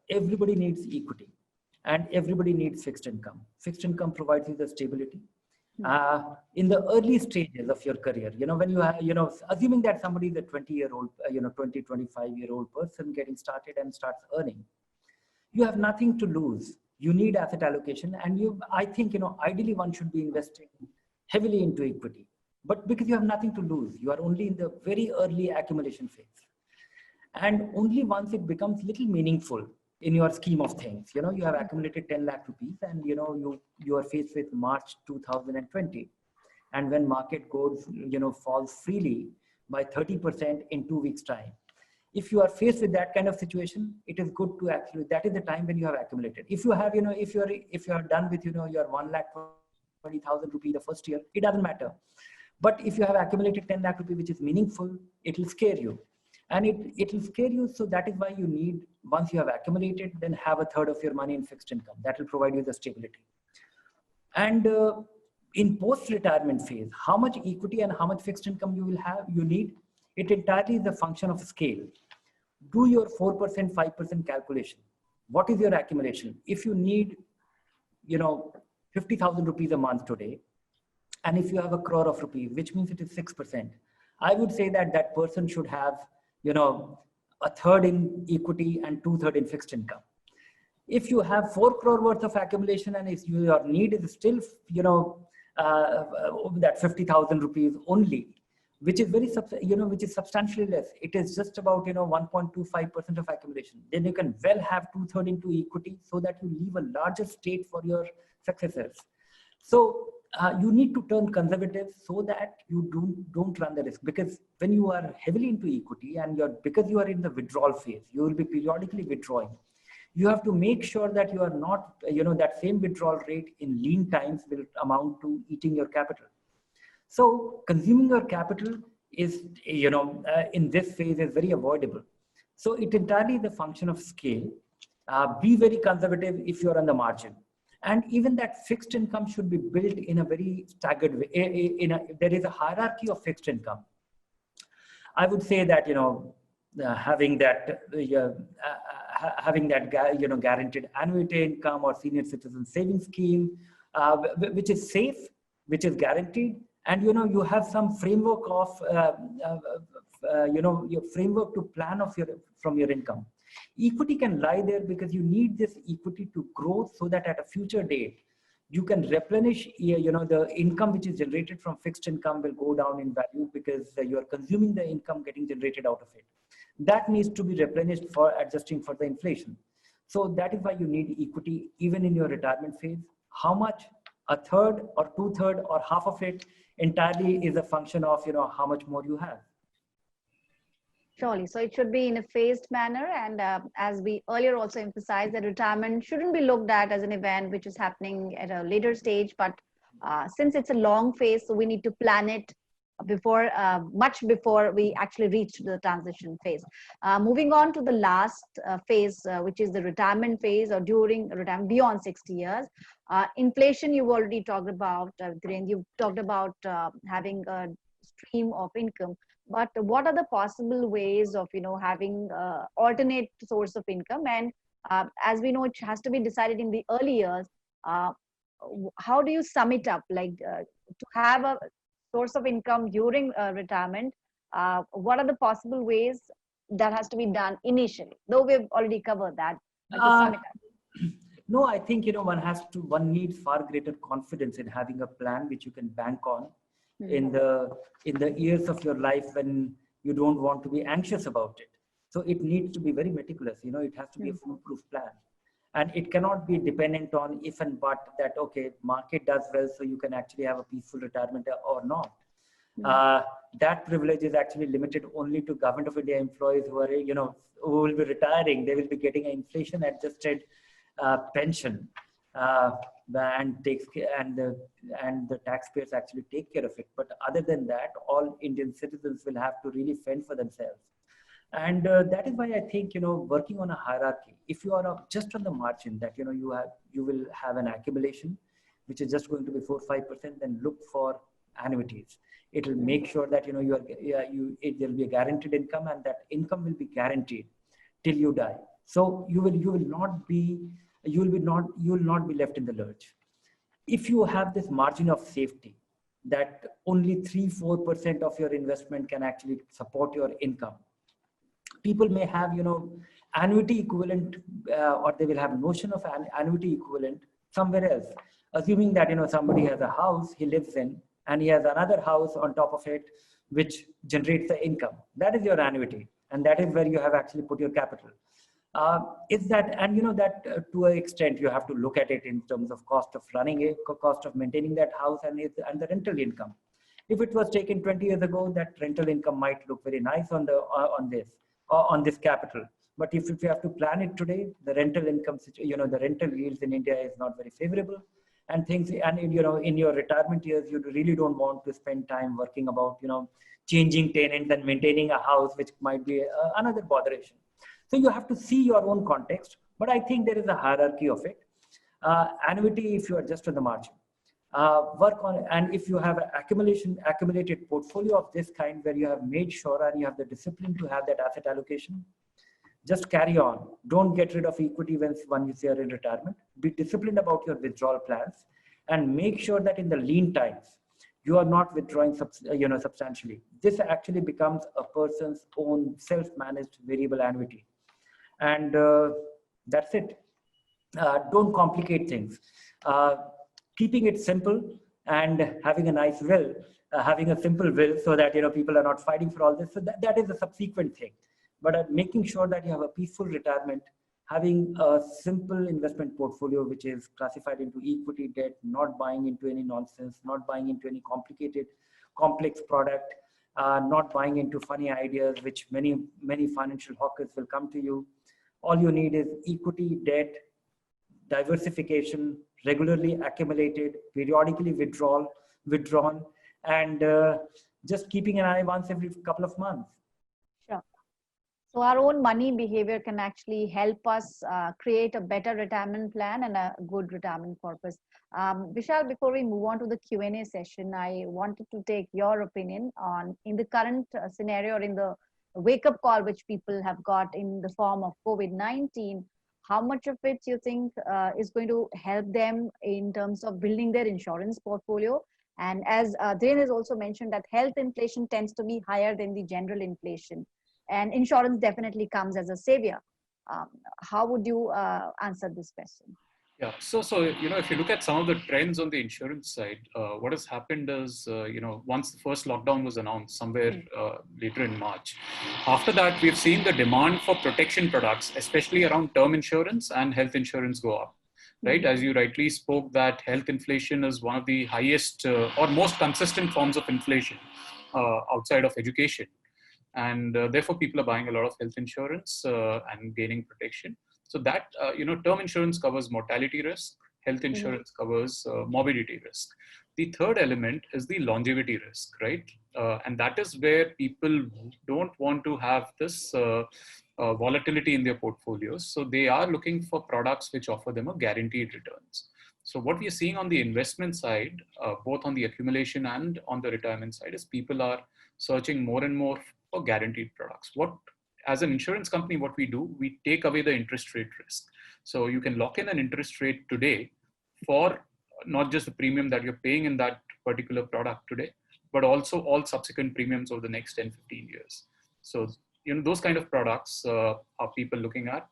Everybody needs equity and everybody needs fixed income. Fixed income provides you the stability. In the early stages of your career, when you have, assuming that somebody is a 20-year-old, 25-year-old person getting started and starts earning, you have nothing to lose. You need asset allocation, and I think, ideally one should be investing heavily into equity, but because you have nothing to lose, you are only in the very early accumulation phase. And only once it becomes little meaningful in your scheme of things, you have accumulated 10 lakh rupees and, you are faced with March 2020. And when market goes, falls freely by 30% in 2 weeks time. If you are faced with that kind of situation, it is good to actually, that is the time when you have accumulated. If you have, if you are done with, your 1,20,000 rupee the first year, it doesn't matter. But if you have accumulated 10 lakh rupee, which is meaningful, it will scare you. And it will scare you. So that is why you need, once you have accumulated, then have a third of your money in fixed income. That will provide you the stability. And in post-retirement phase, how much equity and how much fixed income you need, it entirely is a function of scale. Do your 4%, 5% calculation. What is your accumulation? If you need, 50,000 rupees a month today, and if you have 1 crore of rupees, which means it is 6%, I would say that person should have, a third in equity and 2/3 in fixed income. If you have 4 crore worth of accumulation and if your need is still, that 50,000 rupees only, which is which is substantially less. It is just about 1.25% of accumulation. Then you can well have 2/3 into equity, so that you leave a larger state for your successors. So you need to turn conservative so that you don't run the risk, because when you are heavily into equity and because you are in the withdrawal phase, you will be periodically withdrawing. You have to make sure that you are not, that same withdrawal rate in lean times will amount to eating your capital. So consuming your capital is, in this phase is very avoidable. So it entirely is a function of scale. Be very conservative if you're on the margin. And even that fixed income should be built in a very staggered way. There is a hierarchy of fixed income. I would say that, having that guaranteed annuity income or senior citizen savings scheme, which is safe, which is guaranteed, and you have some framework of your framework to plan from your income. Equity can lie there because you need this equity to grow, so that at a future date you can replenish, the income which is generated from fixed income will go down in value, because you are consuming the income getting generated out of it. That needs to be replenished for adjusting for the inflation. So that is why you need equity even in your retirement phase. How much? 1/3 or 2/3 or half of it entirely is a function of how much more you have. Surely. So it should be in a phased manner. And as we earlier also emphasized, that retirement shouldn't be looked at as an event which is happening at a later stage. But since it's a long phase, so we need to plan it before, much before we actually reach the transition phase. Moving on to the last phase, which is the retirement phase, or during retirement beyond 60 years. Inflation, you've already talked about, Dhiren. You've talked about having a stream of income. But what are the possible ways of, having alternate source of income? And as we know, it has to be decided in the early years. How do you sum it up? Like to have a source of income during retirement, what are the possible ways that has to be done initially? Though we've already covered that. But to sum it up. No, I think, one needs far greater confidence in having a plan which you can bank on in the years of your life when you don't want to be anxious about it. So it needs to be very meticulous. It has to be a foolproof plan, and it cannot be dependent on if and but that, okay, market does well, so you can actually have a peaceful retirement or not. That privilege is actually limited only to Government of India employees who are, who will be retiring. They will be getting an inflation adjusted pension. And the taxpayers actually take care of it. But other than that, all Indian citizens will have to really fend for themselves. And that is why I think, working on a hierarchy, if you are just on the margin that, you will have an accumulation, which is just going to be 4-5%, then look for annuities. It will make sure that, there will be a guaranteed income, and that income will be guaranteed till you die. So you will not be left in the lurch. If you have this margin of safety, that only 3-4% of your investment can actually support your income. People may have, annuity equivalent, or they will have notion of an annuity equivalent somewhere else, assuming that, somebody has a house he lives in, and he has another house on top of it, which generates the income. That is your annuity. And that is where you have actually put your capital. Is that, and that to an extent you have to look at it in terms of cost of running it, cost of maintaining that house, and the rental income. If it was taken 20 years ago, that rental income might look very nice on this capital. But if you have to plan it today, the rental income, the rental yields in India is not very favorable, and things, and in your retirement years, you really don't want to spend time working about changing tenants and maintaining a house, which might be another botheration. So you have to see your own context, but I think there is a hierarchy of it. Annuity, if you are just on the margin, work on, and if you have an accumulated portfolio of this kind where you have made sure and you have the discipline to have that asset allocation, just carry on. Don't get rid of equity when you are in retirement. Be disciplined about your withdrawal plans, and make sure that in the lean times, you are not withdrawing substantially. This actually becomes a person's own self-managed variable annuity. And that's it. Don't complicate things. Keeping it simple and having a nice will, having a simple will, so that people are not fighting for all this. So that is a subsequent thing. But making sure that you have a peaceful retirement, having a simple investment portfolio which is classified into equity, debt, not buying into any nonsense, not buying into any complex product, not buying into funny ideas which many financial hawkers will come to you. All you need is equity, debt, diversification, regularly accumulated, periodically withdrawn, and just keeping an eye once every couple of months. Sure. So our own money behavior can actually help us create a better retirement plan and a good retirement corpus. Vishal, before we move on to the Q&A session, I wanted to take your opinion on, in the current scenario, or in the wake-up call which people have got in the form of COVID-19, how much of it you think is going to help them in terms of building their insurance portfolio? And as Dhiren has also mentioned, that health inflation tends to be higher than the general inflation, and insurance definitely comes as a savior. How would you answer this question? Yeah, so if you look at some of the trends on the insurance side, what has happened is once the first lockdown was announced somewhere later in March, after that we've seen the demand for protection products, especially around term insurance and health insurance, go up. Right, as you rightly spoke, that health inflation is one of the highest or most consistent forms of inflation outside of education, and therefore people are buying a lot of health insurance and gaining protection. So that, term insurance covers mortality risk, health insurance covers morbidity risk. The third element is the longevity risk, right? And that is where people don't want to have this volatility in their portfolios. So they are looking for products which offer them a guaranteed returns. So what we are seeing on the investment side, both on the accumulation and on the retirement side, is people are searching more and more for guaranteed products. As an insurance company, what we do, we take away the interest rate risk. So you can lock in an interest rate today for not just the premium that you're paying in that particular product today, but also all subsequent premiums over the next 10, 15 years. So, those kind of products are people looking at.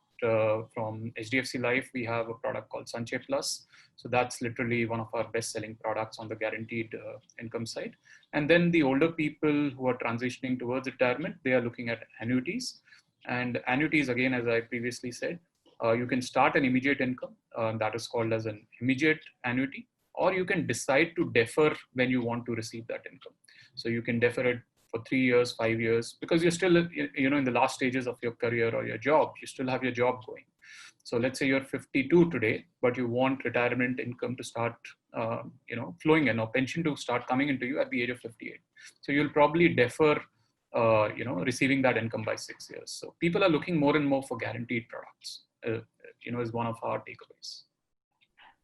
From HDFC Life, we have a product called Sanchay Plus. So that's literally one of our best selling products on the guaranteed income side. And then the older people who are transitioning towards retirement, they are looking at annuities. And annuities, again, as I previously said, you can start an immediate income that is called as an immediate annuity, or you can decide to defer when you want to receive that income. So you can defer it for 3 years, 5 years, because you're still, in the last stages of your career or your job, you still have your job going. So let's say you're 52 today, but you want retirement income to start, flowing in, or pension to start coming into you at the age of 58. So you'll probably defer, receiving that income by 6 years. So people are looking more and more for guaranteed products, is one of our takeaways.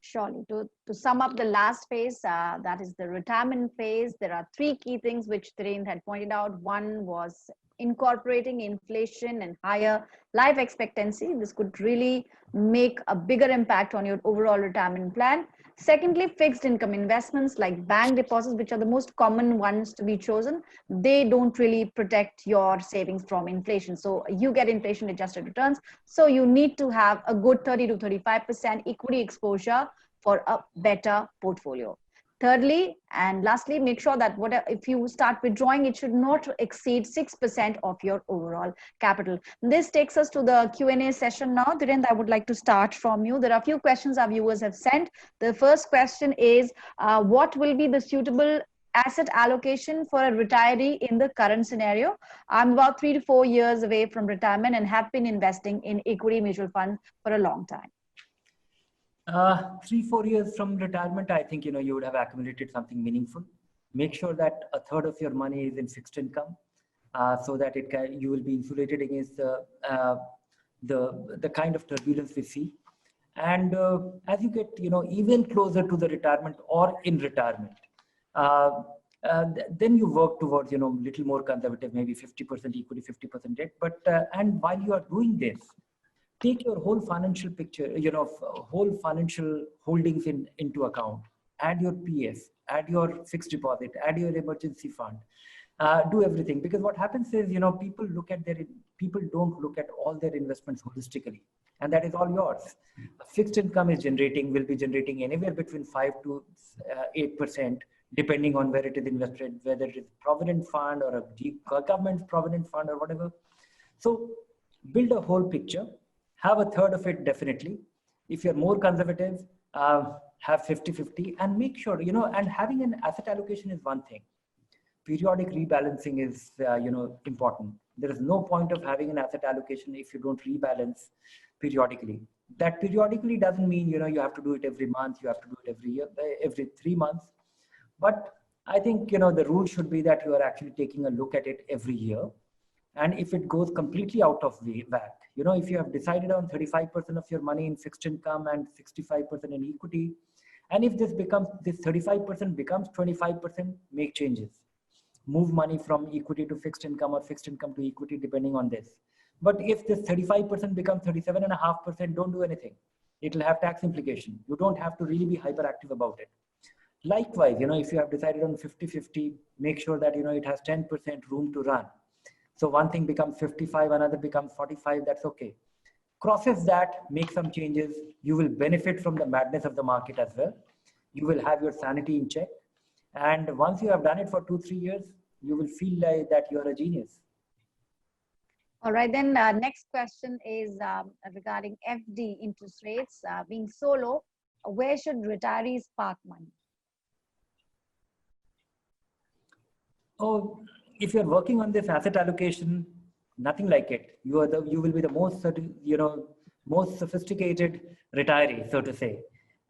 Surely. To sum up the last phase, that is the retirement phase, there are 3 key things which Dhiren had pointed out. One was incorporating inflation and higher life expectancy. This could really make a bigger impact on your overall retirement plan. Secondly, fixed income investments like bank deposits, which are the most common ones to be chosen. They don't really protect your savings from inflation. So you get inflation adjusted returns. So you need to have a good 30 to 35% equity exposure for a better portfolio. Thirdly, and lastly, make sure that if you start withdrawing, it should not exceed 6% of your overall capital. This takes us to the Q&A session now. Dhiren, I would like to start from you. There are a few questions our viewers have sent. The first question is, what will be the suitable asset allocation for a retiree in the current scenario? I'm about 3 to 4 years away from retirement and have been investing in equity mutual funds for a long time. 3-4 years from retirement, I think you would have accumulated something meaningful. Make sure that a third of your money is in fixed income, so that you will be insulated against the kind of turbulence we see. And as you get even closer to the retirement or in retirement, then you work towards little more conservative, maybe 50% equity, 50% debt. But and while you are doing this, take your whole financial picture, whole financial holdings into account. Add your PS, add your fixed deposit, add your emergency fund. Do everything, because what happens is, people don't look at all their investments holistically. and that is all yours. A fixed income will be generating anywhere between 5 to 8%, depending on where it is invested, whether it is provident fund or a deep government provident fund or whatever. So build a whole picture, have a third of it definitely. If you're more conservative, have 50-50, and make sure, and having an asset allocation is one thing. Periodic rebalancing is, important. There is no point of having an asset allocation if you don't rebalance periodically. That periodically doesn't mean, you have to do it every month, you have to do it every year, every 3 months. But I think, the rule should be that you are actually taking a look at it every year. And if it goes completely out of whack, if you have decided on 35% of your money in fixed income and 65% in equity, and if this 35% becomes 25%, make changes. Move money from equity to fixed income or fixed income to equity, depending on this. But if this 35% becomes 37.5%, don't do anything. It will have tax implication. You don't have to really be hyperactive about it. Likewise, if you have decided on 50-50, make sure that, it has 10% room to run. So one thing becomes 55, another becomes 45, that's okay. Crosses that, make some changes. You will benefit from the madness of the market as well. You will have your sanity in check. And once you have done it for 2-3 years, you will feel like that you are a genius. All right, then next question is regarding FD interest rates being so low. Where should retirees park money? Oh, if you're working on this asset allocation, nothing like it. You will be the most most sophisticated retiree, so to say.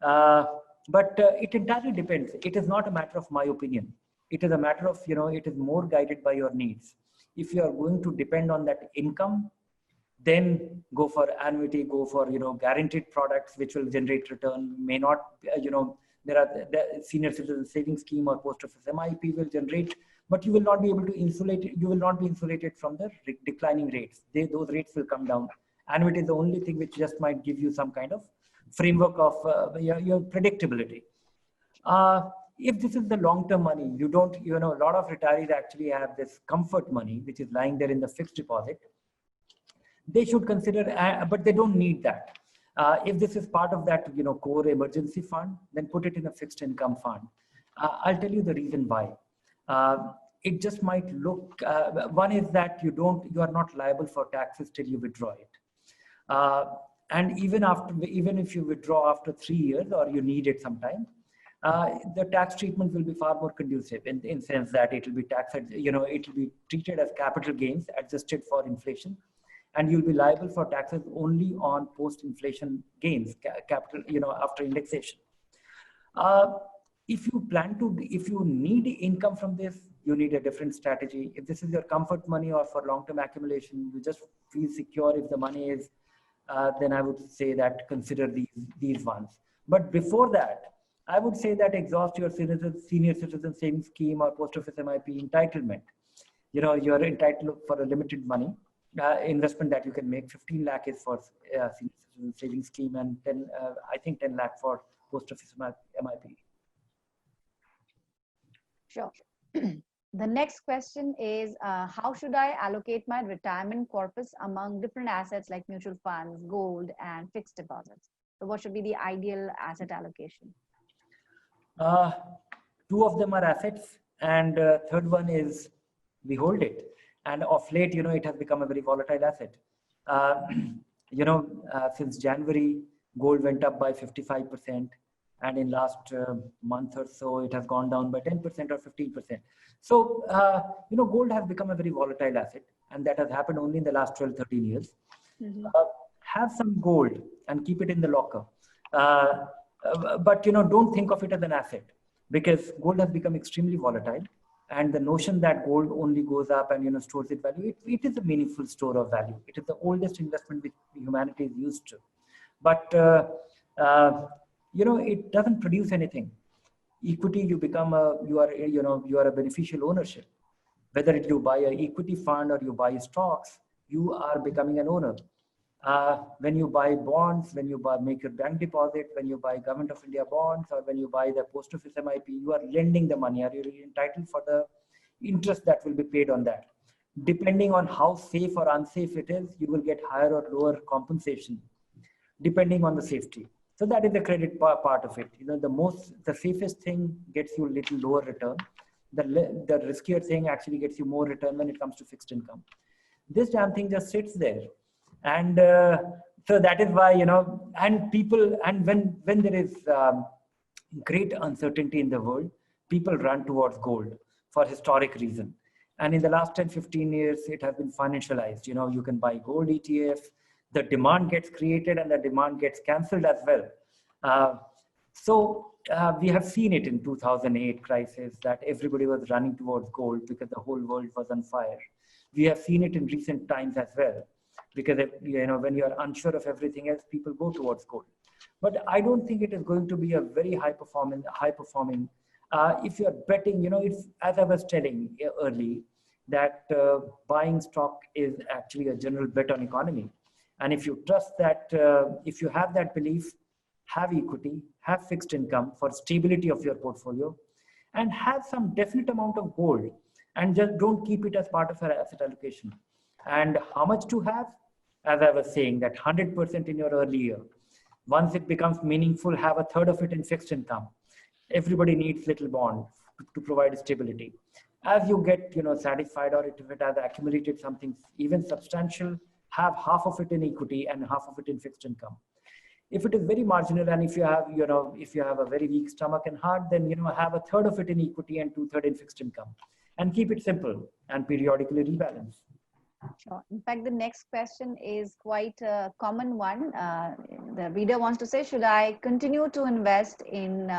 But it entirely depends. It is not a matter of my opinion. It is a matter of, it is more guided by your needs. If you are going to depend on that income, then go for annuity, go for, guaranteed products, which will generate return. May not, there are the senior citizen savings scheme or post office MIP will generate, but you will not be able to insulate it. You will not be insulated from the declining rates. Those rates will come down. Annuity is the only thing which just might give you some kind of framework of your predictability. If this is the long-term money, you don't, a lot of retirees actually have this comfort money, which is lying there in the fixed deposit. They should consider, but they don't need that. If this is part of that, core emergency fund, then put it in a fixed income fund. I'll tell you the reason why. It just might look, one is that you are not liable for taxes till you withdraw it. And even if you withdraw after 3 years or you need it sometime, the tax treatment will be far more conducive in sense that it will be taxed, it will be treated as capital gains adjusted for inflation, and you'll be liable for taxes only on post-inflation gains, capital, after indexation. If you need income from this, you need a different strategy. If this is your comfort money or for long-term accumulation, you just feel secure if the money is, then I would say that consider these ones. But before that, I would say that exhaust your senior citizen savings scheme or post office MIP entitlement. You're entitled for a limited money investment that you can make. 15 lakh is for senior citizen savings scheme, and 10 lakh for post office MIP. Sure. The next question is, how should I allocate my retirement corpus among different assets like mutual funds, gold, and fixed deposits? So what should be the ideal asset allocation? 2 of them are assets, and third one is we hold it. And of late, it has become a very volatile asset. Since January, gold went up by 55%. And in last month or so, it has gone down by 10% or 15%. So, gold has become a very volatile asset, and that has happened only in the last 12, 13 years. Mm-hmm. Have some gold and keep it in the locker. But, don't think of it as an asset, because gold has become extremely volatile. And the notion that gold only goes up and, stores its value, it is a meaningful store of value. It is the oldest investment which humanity is used to. But, it doesn't produce anything. Equity, you are a beneficial ownership. Whether you buy an equity fund or you buy stocks, you are becoming an owner. When you buy bonds, when you make your bank deposit, when you buy Government of India bonds, or when you buy the post office MIP, you are lending the money. Are you entitled for the interest that will be paid on that? Depending on how safe or unsafe it is, you will get higher or lower compensation. depending on the safety. So that is the credit part of it. The safest thing gets you a little lower return. The riskier thing actually gets you more return when it comes to fixed income. This damn thing just sits there. And so that is why, and people, and when there is great uncertainty in the world, people run towards gold for historic reason. And in the last 10, 15 years, it has been financialized. You can buy gold ETFs, the demand gets created and the demand gets canceled as well. So we have seen it in 2008 crisis that everybody was running towards gold because the whole world was on fire. We have seen it in recent times as well, because when you are unsure of everything else, people go towards gold. But I don't think it is going to be a very high performing. If you are betting, it's, as I was telling early, that buying stock is actually a general bet on economy. And if you trust that, if you have that belief, have equity, have fixed income for stability of your portfolio, and have some definite amount of gold, and just don't keep it as part of your asset allocation. And how much to have? As I was saying, that 100% in your early year. Once it becomes meaningful, have a third of it in fixed income. Everybody needs little bond to provide stability. As you get satisfied, or if it has accumulated something even substantial, have half of it in equity and half of it in fixed income. If it is very marginal, and if you have if you have a very weak stomach and heart, then have a third of it in equity and 2/3 in fixed income, and keep it simple and periodically rebalance. Sure. In fact, the next question is quite a common one. The reader wants to say, should I continue to invest in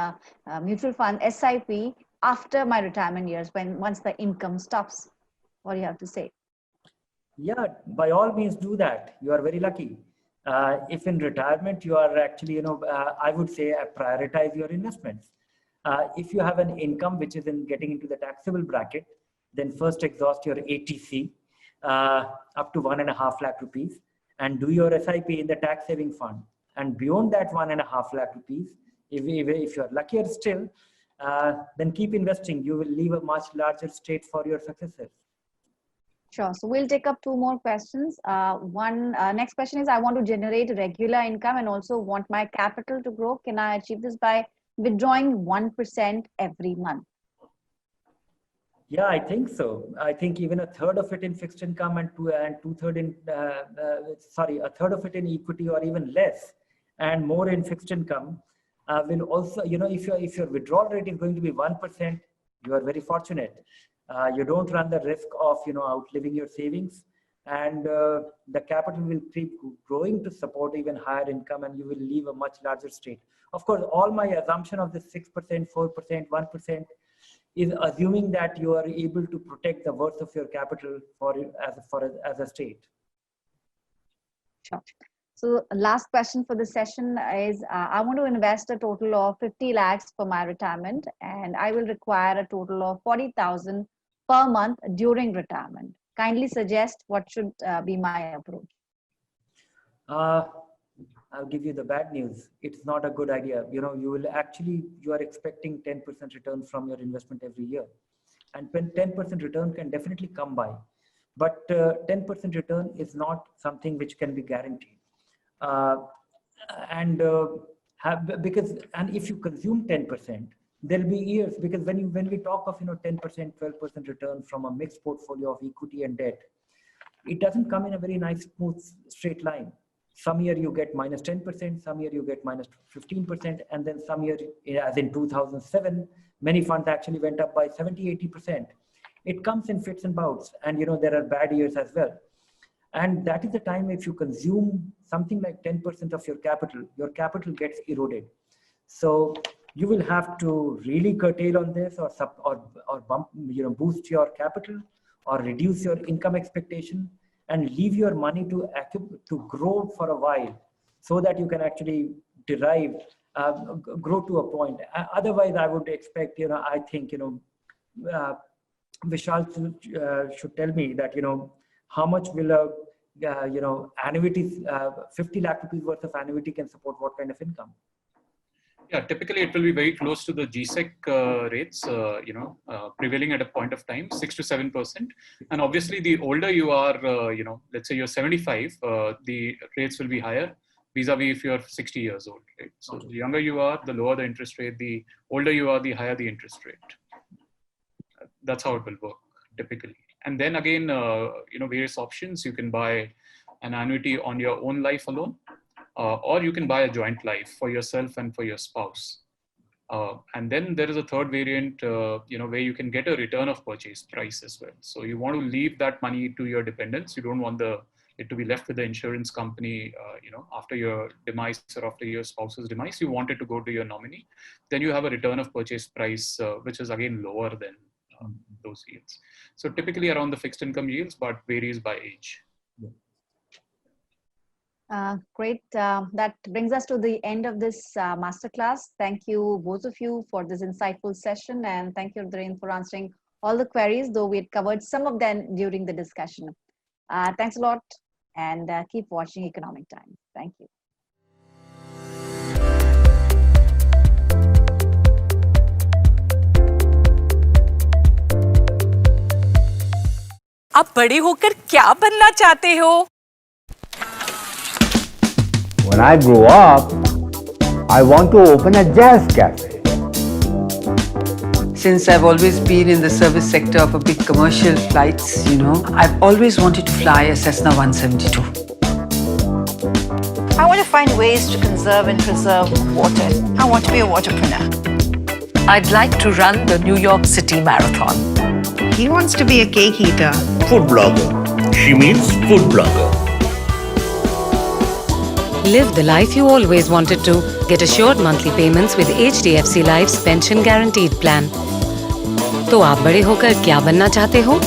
mutual fund SIP after my retirement years, once the income stops? What do you have to say? Yeah, by all means do that. You are very lucky. If in retirement you are actually, I would say prioritize your investments. If you have an income which is getting into the taxable bracket, then first exhaust your ATC up to 1.5 lakh rupees and do your SIP in the tax saving fund. And beyond that 1.5 lakh rupees, if you're luckier still, then keep investing. You will leave a much larger state for your successors. Sure. So we'll take up 2 more questions. Next question is, I want to generate regular income and also want my capital to grow. Can I achieve this by withdrawing 1% every month? Yeah, I think so. I think even a third of it in fixed income and a third of it in equity, or even less, and more in fixed income will also, if your withdrawal rate is going to be 1%, you are very fortunate. You don't run the risk of outliving your savings, and the capital will keep growing to support even higher income, and you will leave a much larger state. Of course, all my assumption of the 6%, 4%, 1% is assuming that you are able to protect the worth of your capital as a state. Sure. So last question for the session is, I want to invest a total of 50 lakhs for my retirement, and I will require a total of 40,000 per month during retirement. Kindly suggest what should be my approach. I'll give you the bad news. It's not a good idea. You are expecting 10% return from your investment every year. And when 10% return can definitely come by, but 10% return is not something which can be guaranteed. And if you consume 10%, there'll be years, because when we talk of 10%, 12% return from a mixed portfolio of equity and debt, it doesn't come in a very nice smooth straight line. Some year you get minus 10%, some year you get minus 15%, and then some year, as in 2007, many funds actually went up by 70-80%. It comes in fits and bouts, and there are bad years as well. And that is the time, if you consume something like 10% of your capital gets eroded. So you will have to really curtail on this, or bump, boost your capital, or reduce your income expectation, and leave your money to grow for a while, so that you can actually grow to a point. Otherwise, I would expect, I think, Vishal should tell me that, how much will annuities, 50 lakh rupees worth of annuity can support what kind of income? Yeah, typically it will be very close to the GSEC rates, prevailing at a point of time, 6 to 7%. And obviously, the older you are, let's say you're 75, the rates will be higher. vis-a-vis if you're 60 years old, right? So the younger you are, the lower the interest rate, the older you are, the higher the interest rate. That's how it will work typically. And then again, various options. You can buy an annuity on your own life alone, or you can buy a joint life for yourself and for your spouse. And then there is a third variant, where you can get a return of purchase price as well. So you want to leave that money to your dependents. You don't want it to be left with the insurance company, after your demise or after your spouse's demise. You want it to go to your nominee. Then you have a return of purchase price, which is again lower than those yields. So typically around the fixed income yields, but varies by age. Great. That brings us to the end of this masterclass. Thank you, both of you, for this insightful session. And thank you, Dhirendra, for answering all the queries, though we had covered some of them during the discussion. Thanks a lot, and keep watching Economic Times. Thank you. आप बड़े होकर क्या बनना चाहते हो? When I grow up, I want to open a jazz cafe. Since I've always been in the service sector of a big commercial flights, I've always wanted to fly a Cessna 172. I want to find ways to conserve and preserve water. I want to be a waterpreneur. I'd like to run the New York City Marathon. He wants to be a cake eater. Food blogger. She means food blogger. Live the life you always wanted to. Get assured monthly payments with HDFC Life's Pension Guaranteed Plan. तो आप बड़े होकर क्या बनना चाहते हो?